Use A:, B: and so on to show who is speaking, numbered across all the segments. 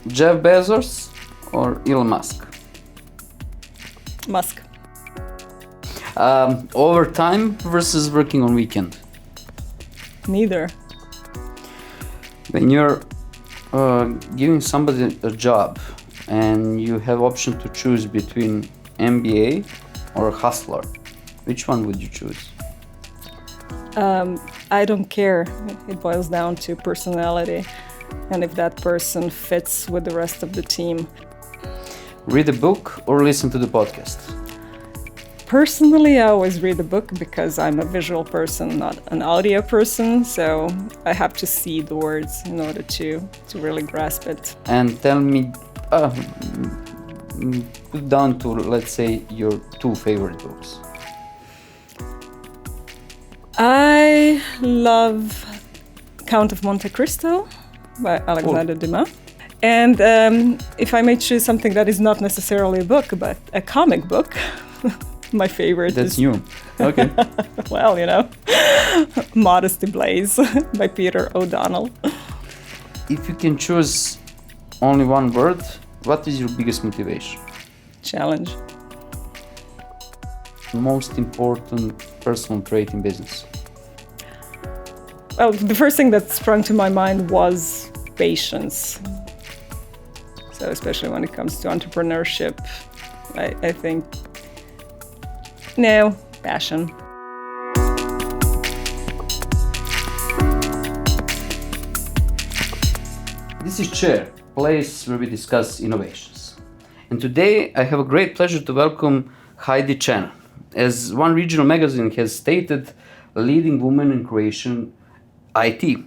A: Jeff Bezos or Elon Musk?
B: Musk.
A: Overtime versus working on weekend?
B: Neither.
A: When you're giving somebody a job and you have option to choose between MBA or hustler, which one would you choose?
B: I don't care. It boils down to personality and if that person fits with the rest of the team.
A: Read a book or listen to the podcast?
B: Personally, I always read a book because I'm a visual person, not an audio person, so I have to see the words in order to really grasp it.
A: And tell me, put down to, let's say, your 2 favorite books.
B: I love Count of Monte Cristo by Alexander Dumas. And if I may choose something that is not necessarily a book, but a comic book, my favorite
A: That's new. Okay.
B: Well, Modesty Blaze by Peter O'Donnell.
A: If you can choose only one word, what is your biggest motivation?
B: Challenge.
A: Most important personal trait in business?
B: Well, the first thing that sprung to my mind was patience. So especially when it comes to entrepreneurship, I think, passion.
A: This is Chair, place where we discuss innovations. And today I have a great pleasure to welcome Hajdi Cenan. As one regional magazine has stated, a leading woman in Croatian IT.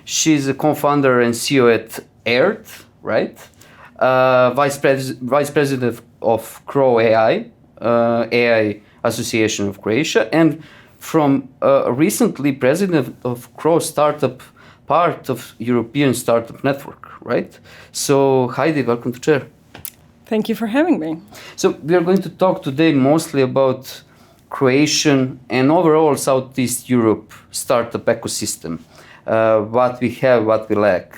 A: She's a co-founder and CEO at airt, right? Vice President of CroAI, AI Association of Croatia, and from recently President of Cro StartUp, part of European Startup Network, right? So Hajdi, welcome to Chair.
B: Thank you for having me.
A: So we are going to talk today mostly about Croatian and overall Southeast Europe startup ecosystem, what we have, what we lack,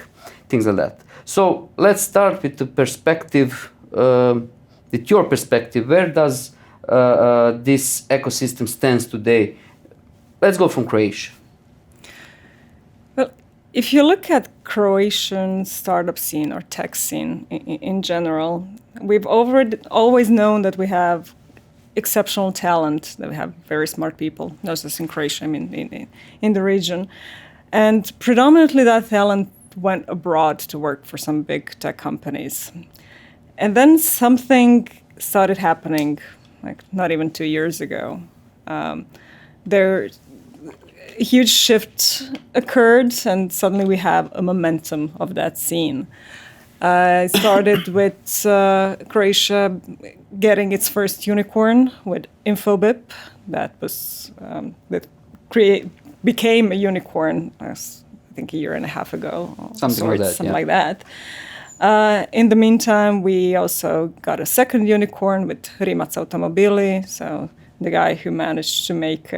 A: things like that. So let's start with the perspective, with your perspective. Where does this ecosystem stands today? Let's go from Croatia.
B: Well, if you look at Croatian startup scene or tech scene in general, we've always known that we have exceptional talent, that we have very smart people, not just in Croatia, I mean in the region. And predominantly that talent went abroad to work for some big tech companies. And then something started happening, like not even 2 years ago. A huge shift occurred, and suddenly we have a momentum of that scene. It started with Croatia getting its first unicorn with Infobip. That was became a unicorn, I think a year and a half ago.
A: Something like
B: that. In the meantime, we also got a second unicorn with Rimac Automobili, so the guy who managed to make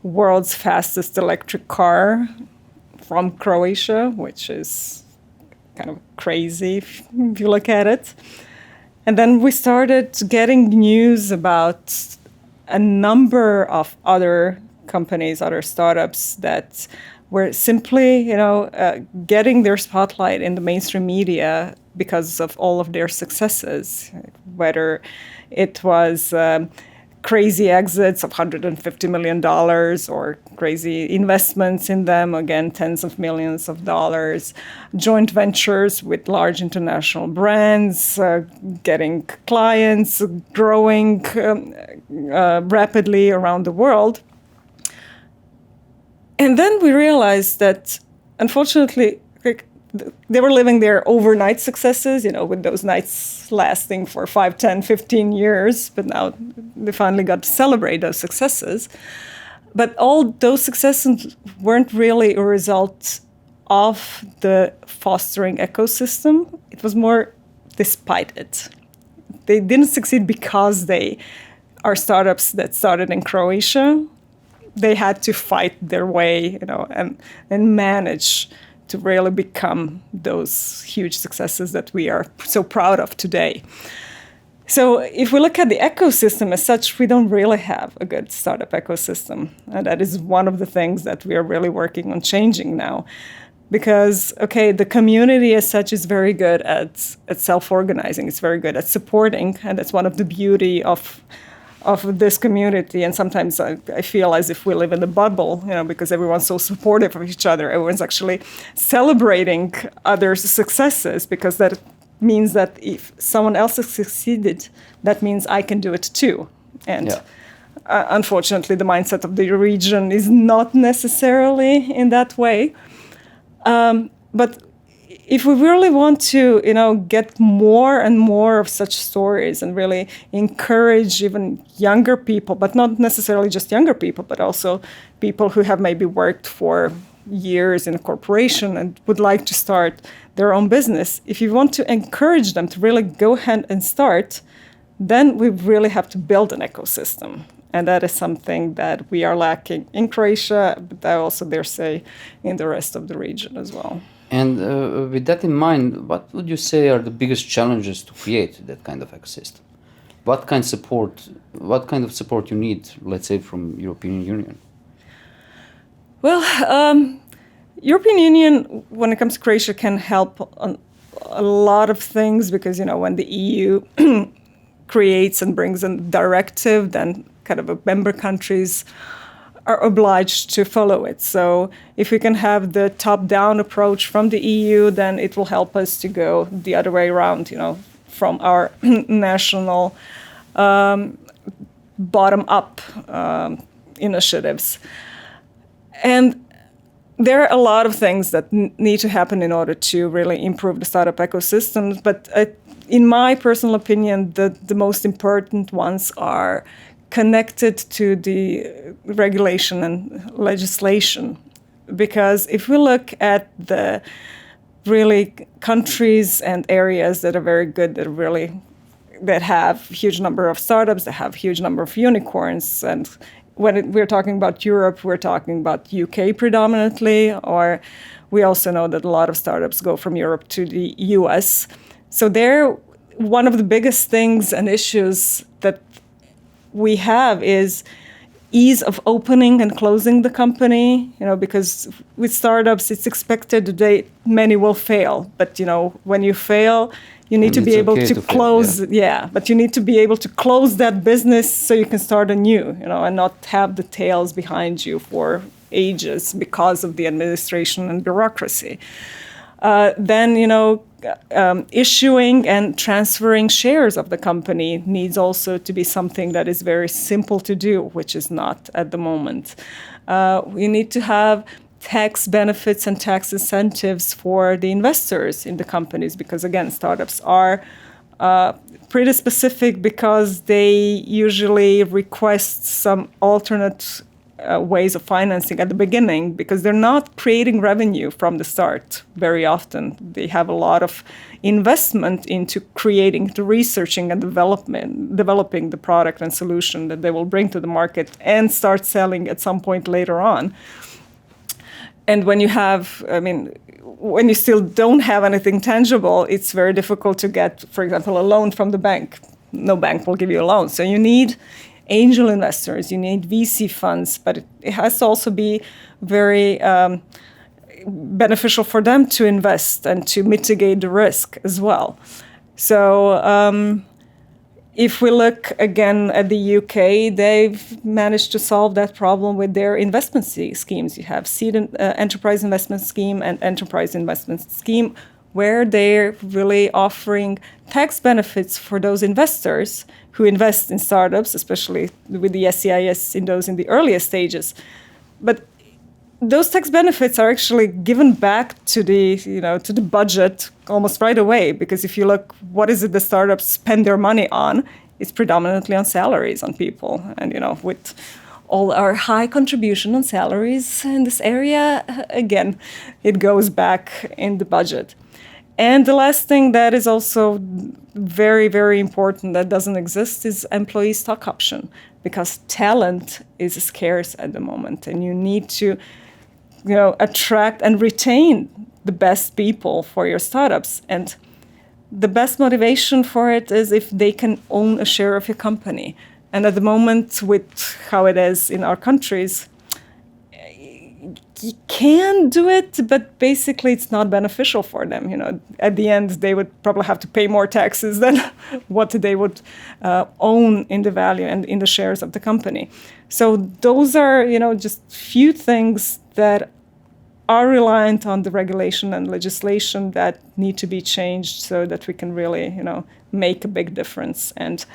B: world's fastest electric car from Croatia, which is kind of crazy if you look at it. And then we started getting news about a number of other companies, other startups that were simply, getting their spotlight in the mainstream media because of all of their successes, whether it was crazy exits of $150 million or crazy investments in them, again, tens of millions of dollars, joint ventures with large international brands, getting clients, growing rapidly around the world. And then we realized that, unfortunately, they were living their overnight successes, with those nights lasting for 5, 10, 15 years. But now they finally got to celebrate those successes. But all those successes weren't really a result of the fostering ecosystem. It was more despite it. They didn't succeed because they are startups that started in Croatia. They had to fight their way, and manage to really become those huge successes that we are so proud of today. So if we look at the ecosystem as such, we don't really have a good startup ecosystem. And that is one of the things that we are really working on changing now. Because, okay, the community as such is very good at self-organizing. It's very good at supporting. And that's one of the beauty of this community. And sometimes I feel as if we live in a bubble, because everyone's so supportive of each other. Everyone's actually celebrating others' successes, because that means that if someone else has succeeded, that means I can do it too. And unfortunately, the mindset of the region is not necessarily in that way. But if we really want to, get more and more of such stories and really encourage even younger people, but not necessarily just younger people, but also people who have maybe worked for years in a corporation and would like to start their own business, if you want to encourage them to really go ahead and start, then we really have to build an ecosystem. And that is something that we are lacking in Croatia, but I also dare say in the rest of the region as well.
A: And with that in mind, what would you say are the biggest challenges to create that kind of ecosystem? What kind of support you need, let's say, from European Union?
B: Well, European Union, when it comes to Croatia, can help on a lot of things, because, when the EU creates and brings a directive, then kind of member countries are obliged to follow it. So if we can have the top-down approach from the EU, then it will help us to go the other way around, from our national bottom-up initiatives. And there are a lot of things that need to happen in order to really improve the startup ecosystems. But in my personal opinion, the most important ones are connected to the regulation and legislation. Because if we look at the really countries and areas that are very good, that have huge number of startups, that have huge number of unicorns, and when we're talking about Europe, we're talking about UK predominantly, or we also know that a lot of startups go from Europe to the US. So one of the biggest things and issues that we have is ease of opening and closing the company, because with startups, it's expected that many will fail. But, when you fail, you need to be able to close. But you need to be able to close that business so you can start anew, and not have the tails behind you for ages because of the administration and bureaucracy. Then, issuing and transferring shares of the company needs also to be something that is very simple to do, which is not at the moment. We need to have tax benefits and tax incentives for the investors in the companies, because, again, startups are pretty specific because they usually request some alternate ways of financing at the beginning, because they're not creating revenue from the start very often. They have a lot of investment into creating, to researching and developing the product and solution that they will bring to the market and start selling at some point later on. And when when you still don't have anything tangible, it's very difficult to get, for example, a loan from the bank. No bank will give you a loan. So you need angel investors, you need VC funds, but it has to also be very beneficial for them to invest and to mitigate the risk as well. So if we look again at the UK, they've managed to solve that problem with their investment schemes. You have seed enterprise investment scheme and enterprise investment scheme, where they're really offering tax benefits for those investors who invest in startups, especially with the SEIS in the earliest stages. But those tax benefits are actually given back to the budget almost right away, because if you look, what is it the startups spend their money on? It's predominantly on salaries on people. And, with all our high contribution on salaries in this area, again, it goes back in the budget. And the last thing that is also very, very important that doesn't exist is employee stock option, because talent is scarce at the moment, and you need to attract and retain the best people for your startups. And the best motivation for it is if they can own a share of your company. And at the moment, with how it is in our countries, you can do it, but basically it's not beneficial for them. At the end, they would probably have to pay more taxes than what they would own in the value and in the shares of the company. So those are, just few things that are reliant on the regulation and legislation that need to be changed so that we can really, make a big difference and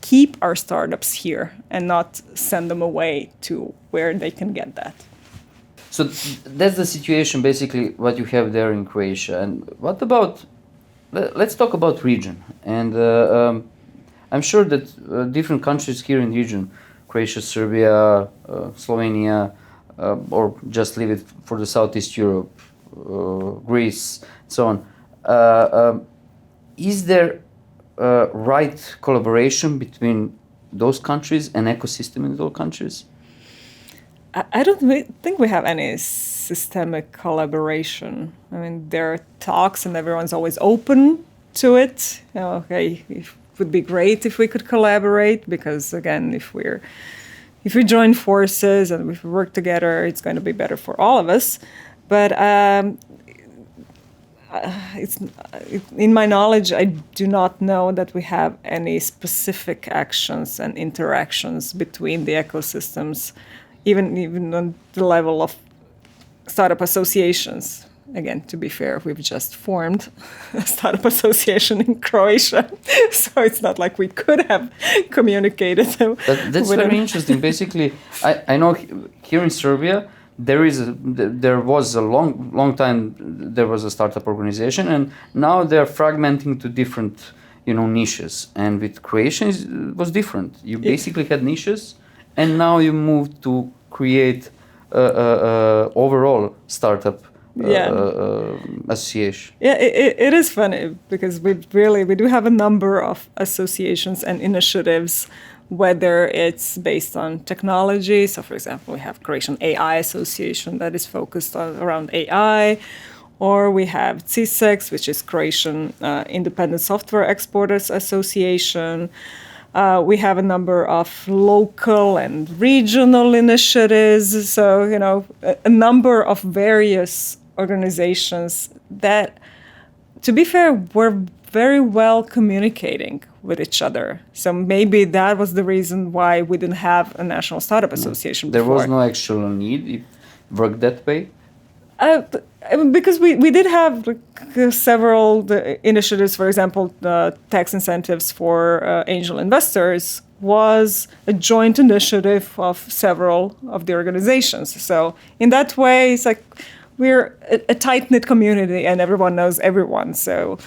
B: keep our startups here and not send them away to where they can get that.
A: So that's the situation, basically, what you have there in Croatia. And what about, let's talk about region. And I'm sure that different countries here in the region, Croatia, Serbia, Slovenia, or just leave it for the Southeast Europe, Greece, so on. Is there right collaboration between those countries and ecosystem in those countries?
B: I don't think we have any systemic collaboration. I mean, there are talks and everyone's always open to it. Okay, it would be great if we could collaborate because, again, if we join forces and if we work together, it's going to be better for all of us. But in my knowledge, I do not know that we have any specific actions and interactions between the ecosystems, even on the level of startup associations. Again, to be fair, we've just formed a startup association in Croatia, so it's not like we could have communicated.
A: That's very interesting. Basically, I know here in Serbia there was a long time there was a startup organization, and now they're fragmenting to different niches. And with Croatia it was different. You basically had niches, and now you moved to create overall startup association.
B: Yeah, it is funny because we do have a number of associations and initiatives, whether it's based on technology. So, for example, we have Croatian AI Association that is focused around AI, or we have CISEX, which is Croatian Independent Software Exporters Association. We have a number of local and regional initiatives. So, a number of various organizations that, to be fair, were very well communicating with each other. So maybe that was the reason why we didn't have a national startup association before.
A: There was no actual need. It worked that way?
B: Because we did have several initiatives. For example, the tax incentives for angel investors was a joint initiative of several of the organizations. So in that way, it's like we're a tight-knit community and everyone knows everyone. So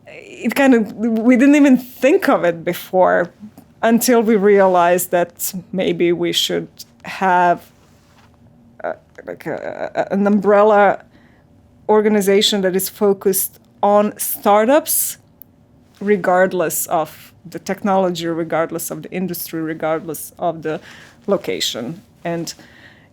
B: it we didn't even think of it before until we realized that maybe we should have an umbrella organization that is focused on startups, regardless of the technology, regardless of the industry, regardless of the location, and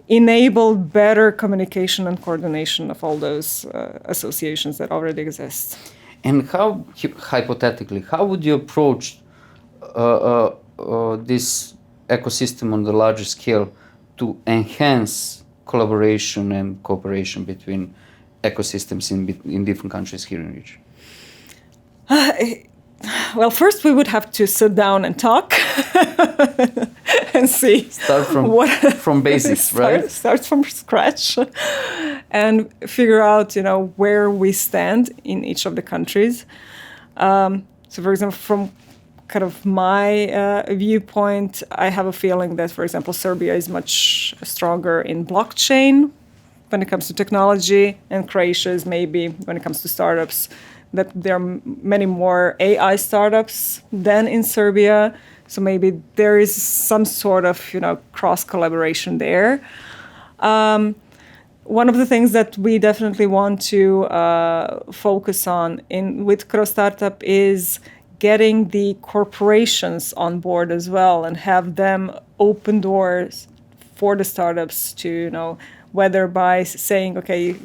B: enable better communication and coordination of all those associations that already exist.
A: And how, hypothetically, how would you approach this ecosystem on the larger scale to enhance collaboration and cooperation between ecosystems in different countries here in the region?
B: Well, first we would have to sit down and talk and see.
A: Start from basics, right?
B: Start from scratch and figure out, where we stand in each of the countries. So, for example, from kind of my viewpoint, I have a feeling that, for example, Serbia is much stronger in blockchain when it comes to technology, and Croatia is maybe, when it comes to startups, that there are many more AI startups than in Serbia. So maybe there is some sort of, cross collaboration there. One of the things that we definitely want to focus on with Cro Startup is getting the corporations on board as well and have them open doors for the startups to, whether by saying, okay,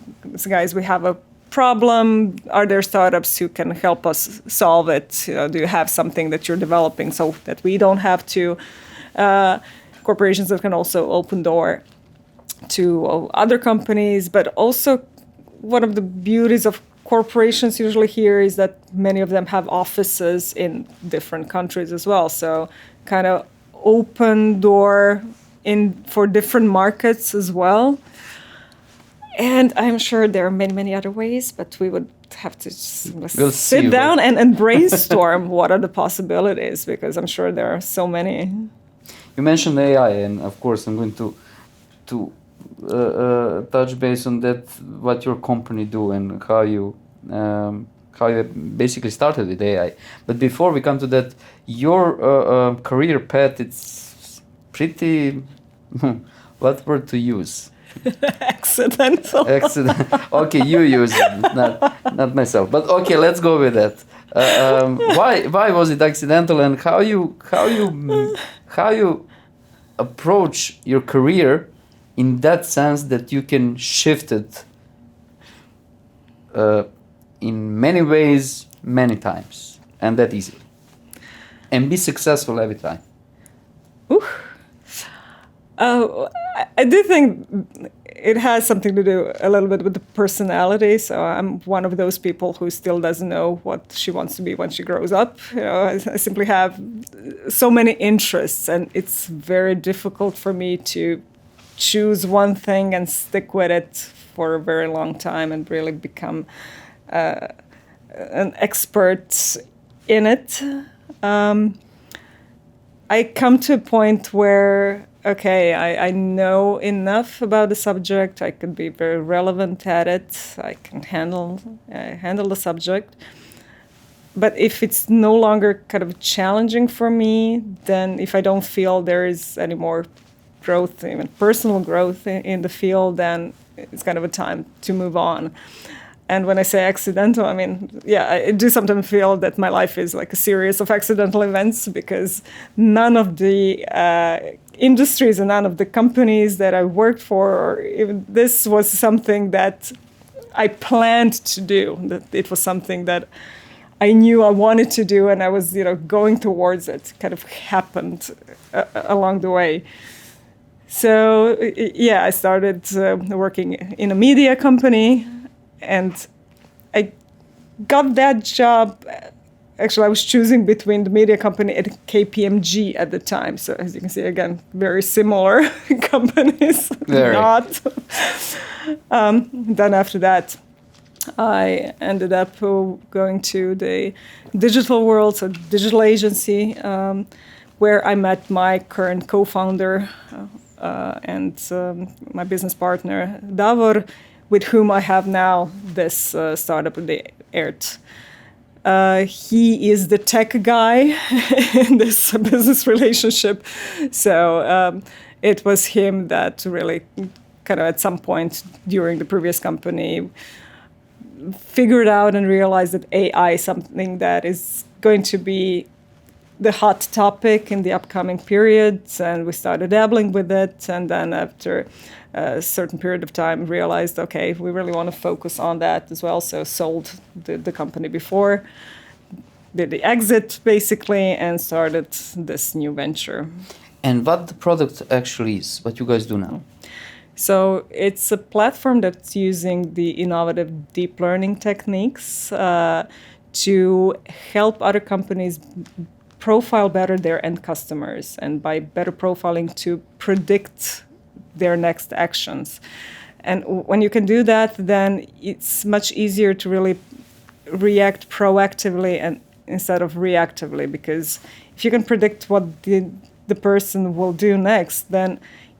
B: guys, we have a problem. Are there startups who can help us solve it? Do you have something that you're developing so that we don't have to? Corporations that can also open door to other companies, but also one of the beauties of corporations usually here is that many of them have offices in different countries as well. So kind of open door in for different markets as well. And I'm sure there are many, many other ways, but we would have to sit down and brainstorm what are the possibilities, because I'm sure there are so many.
A: You mentioned AI, and of course I'm going to touch base on that, what your company do and how you basically started with AI. But before we come to that, your career path, it's pretty, what word to use?
B: Accidental.
A: Okay, you use it, not myself. But okay, let's go with that. Why was it accidental, and how you approach your career in that sense that you can shift it in many ways, many times, and that easy, and be successful every time?
B: I do think it has something to do a little bit with the personality. So I'm one of those people who still doesn't know what she wants to be when she grows up. I simply have so many interests, and it's very difficult for me to choose one thing and stick with it for a very long time and really become an expert in it. I come to a point where, okay, I know enough about the subject. I can be very relevant at it. I can handle the subject. But if it's no longer kind of challenging for me, then if I don't feel there is any more growth, even personal growth in the field, then it's kind of a time to move on. And when I say accidental, I mean, yeah, I do sometimes feel that my life is like a series of accidental events, because none of the industries and none of the companies that I worked for, or even this was something that I planned to do, that it was something that I knew I wanted to do, and I was, going towards it. Kind of happened along the way. So, yeah, I started working in a media company, and I got that job. Actually, I was choosing between the media company and KPMG at the time. So, as you can see, again, very similar companies.
A: Very.
B: Not. Then after that, I ended up going to the digital world, so digital agency, where I met my current co-founder and my business partner, Davor, with whom I have now this startup, the airt. He is the tech guy in this business relationship. So it was him that really kind of at some point during the previous company figured out and realized that AI is something that is going to be the hot topic in the upcoming periods, and we started dabbling with it. And then after a certain period of time, realized, okay, we really want to focus on that as well. So sold the company before, did the exit basically, and started this new venture.
A: And what the product actually is, what you guys do now?
B: So it's a platform that's using the innovative deep learning techniques to help other companies profile better their end customers, and by better profiling to predict their next actions. And when you can do that, then it's much easier to really react proactively and instead of reactively, because if you can predict what the person will do next, then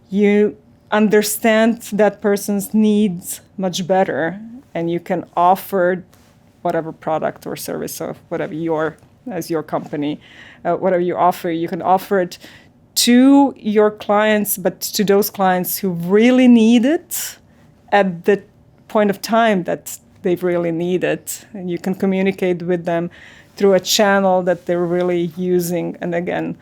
B: you understand that person's needs much better, and you can offer whatever product or service or whatever as your company, whatever you offer, you can offer it to your clients, but to those clients who really need it at the point of time that they really need it. And you can communicate with them through a channel that they're really using. And again,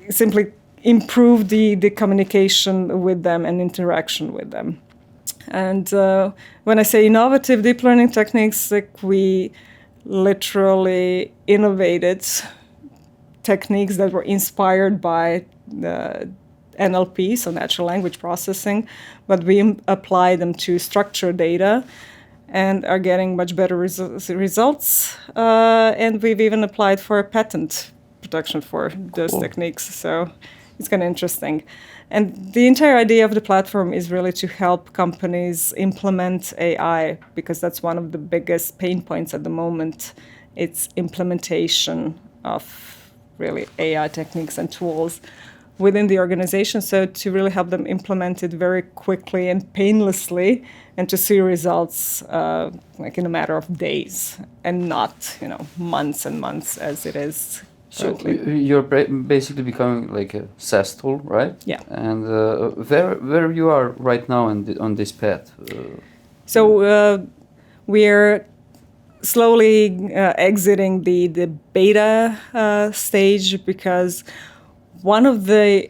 B: simply improve the communication with them and interaction with them. And when I say innovative deep learning techniques, like we literally innovated techniques that were inspired by the NLP, so natural language processing, but we apply them to structured data and are getting much better results. And we've even applied for a patent protection for those techniques. So it's kind of interesting. And the entire idea of the platform is really to help companies implement AI, because that's one of the biggest pain points at the moment. It's implementation of really AI techniques and tools within the organization. So to really help them implement it very quickly and painlessly, and to see results like in a matter of days, and not months and months as it is.
A: So you're basically becoming like a SaaS tool, right?
B: Yeah.
A: And where you are right now on this path?
B: So we're slowly exiting the beta stage, because one of the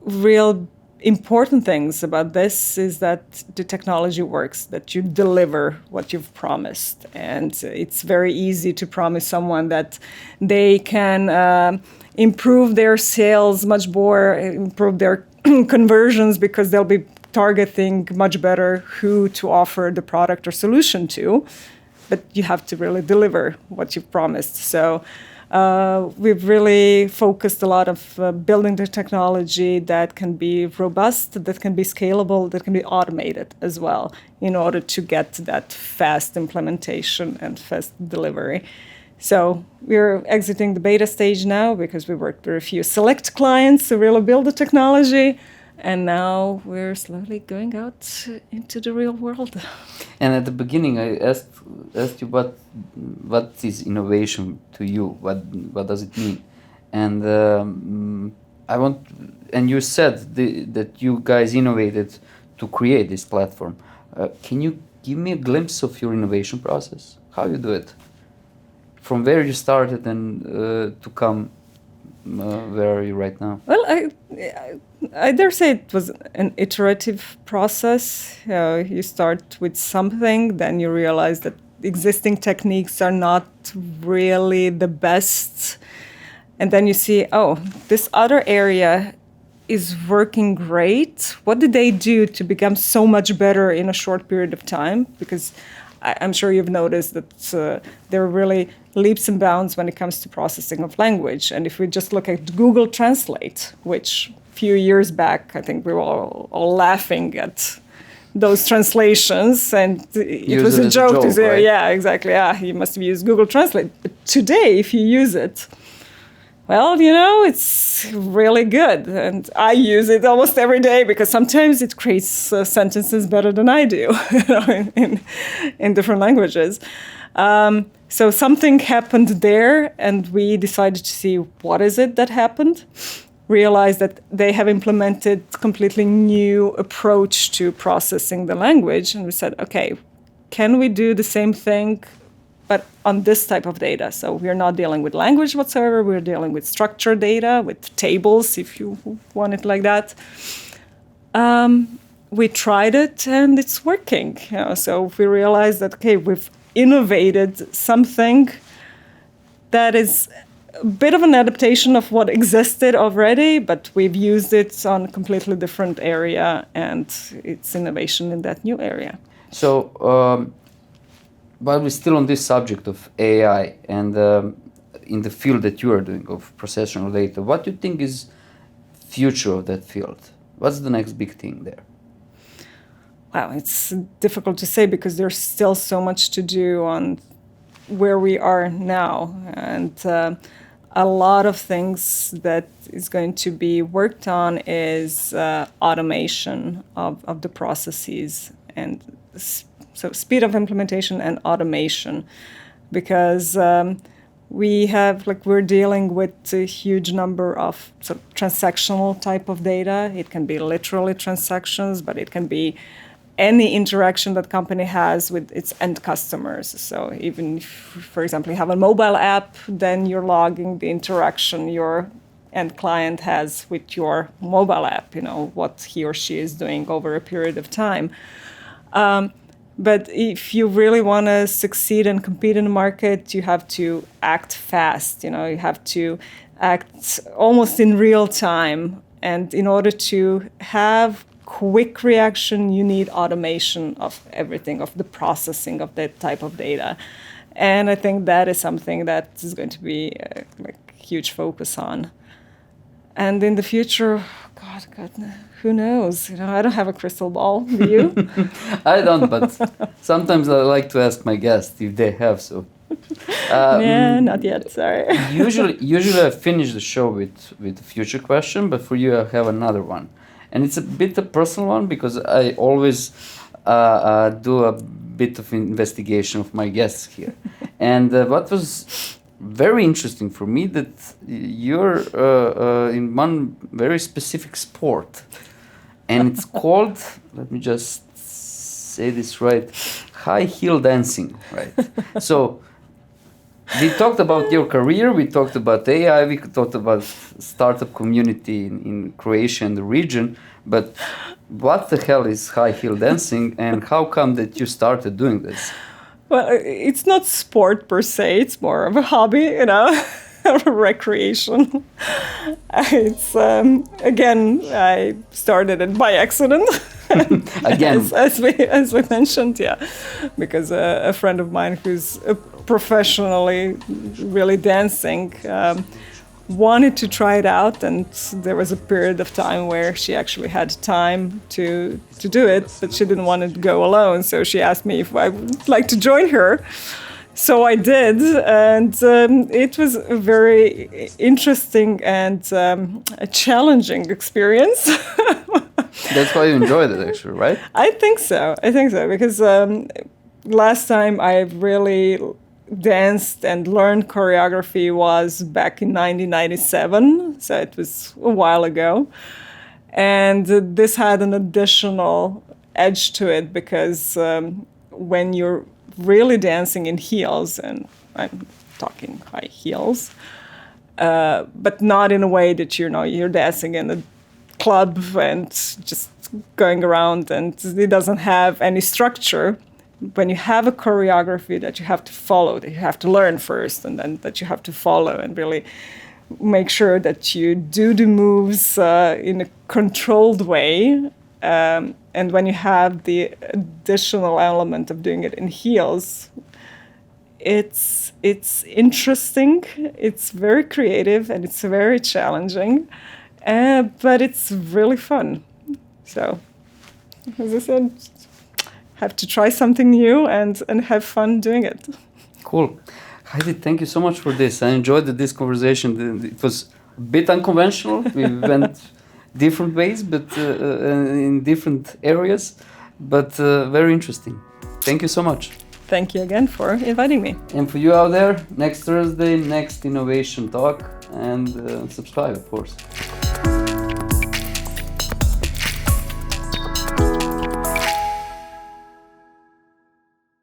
B: real important things about this is that the technology works, that you deliver what you've promised. And it's very easy to promise someone that they can improve their sales much more, improve their conversions, because they'll be targeting much better who to offer the product or solution to. But you have to really deliver what you've promised. So we've really focused a lot of building the technology that can be robust, that can be scalable, that can be automated as well, in order to get that fast implementation and fast delivery. So we're exiting the beta stage now, because we worked with a few select clients to really build the technology. And now we're slowly going out into the real world.
A: And at the beginning, I asked you what is innovation to you? What does it mean? And and you said that you guys innovated to create this platform. Can you give me a glimpse of your innovation process? How you do it? From where you started and to come. Where are you right now?
B: Well, I dare say it was an iterative process. You start with something, then you realize that existing techniques are not really the best. And then you see, oh, this other area is working great. What did they do to become so much better in a short period of time? Because I'm sure you've noticed that there are really leaps and bounds when it comes to processing of language. And if we just look at Google Translate, which a few years back, I think we were all laughing at those translations, and it was a joke to say,
A: right?
B: Yeah, exactly. Yeah, you must have used Google Translate. But today, if you use it, well, it's really good. And I use it almost every day, because sometimes it creates sentences better than I do in different languages. So something happened there, and we decided to see what is it that happened. Realized that they have implemented completely new approach to processing the language. And we said, okay, can we do the same thing, but on this type of data? So we're not dealing with language whatsoever. We're dealing with structured data, with tables, if you want it like that. We tried it, and it's working. So we realized that, okay, we've innovated something that is a bit of an adaptation of what existed already, but we've used it on a completely different area, and it's innovation in that new area.
A: So, while we're still on this subject of AI and in the field that you are doing of processional data, what do you think is future of that field? What's the next big thing there?
B: Wow, it's difficult to say, because there's still so much to do on where we are now. And a lot of things that is going to be worked on is automation of the processes, and so speed of implementation and automation, because we're dealing with a huge number of sort of transactional type of data. It can be literally transactions, but it can be any interaction that company has with its end customers. So even if, for example, you have a mobile app, then you're logging the interaction your end client has with your mobile app, what he or she is doing over a period of time. But if you really want to succeed and compete in the market, you have to act fast. You have to act almost in real time. And in order to have quick reaction, you need automation of everything, of the processing of that type of data. And I think that is something that is going to be a huge focus on. And in the future, God, who knows? I don't have a crystal ball. Do you?
A: I don't, but sometimes I like to ask my guests if they have. So.
B: Yeah, not yet. Sorry.
A: usually I finish the show with a future question, but for you I have another one, and it's a bit a personal one because I always do a bit of investigation of my guests here, and what was very interesting for me that you're in one very specific sport, and it's called, let me just say this right, high heel dancing, right? So we talked about your career, we talked about AI, we talked about startup community in Croatia and the region, but what the hell is high heel dancing and how come that you started doing this?
B: Well, it's not sport per se, it's more of a hobby, recreation. It's, again, I started it by accident.
A: Again.
B: as we mentioned, yeah. Because a friend of mine who's professionally really dancing wanted to try it out, and there was a period of time where she actually had time to do it, but she didn't want to go alone, so she asked me if I would like to join her. So I did, and it was a very interesting and a challenging experience.
A: That's why you enjoyed it, actually, right?
B: I think so, because last time I really danced and learned choreography was back in 1997, so it was a while ago. And this had an additional edge to it because when you're really dancing in heels, and I'm talking high heels, but not in a way that you're dancing in a club and just going around and it doesn't have any structure. When you have a choreography that you have to follow, that you have to learn first, and then that you have to follow and really make sure that you do the moves in a controlled way. And when you have the additional element of doing it in heels, it's interesting, it's very creative, and it's very challenging, but it's really fun. So, as I said, have to try something new and have fun doing it.
A: Cool. Hajdi, thank you so much for this. I enjoyed this conversation. It was a bit unconventional. We went different ways, but in different areas, but very interesting. Thank you so much.
B: Thank you again for inviting me.
A: And for you out there, next Thursday, next innovation talk, and subscribe, of course.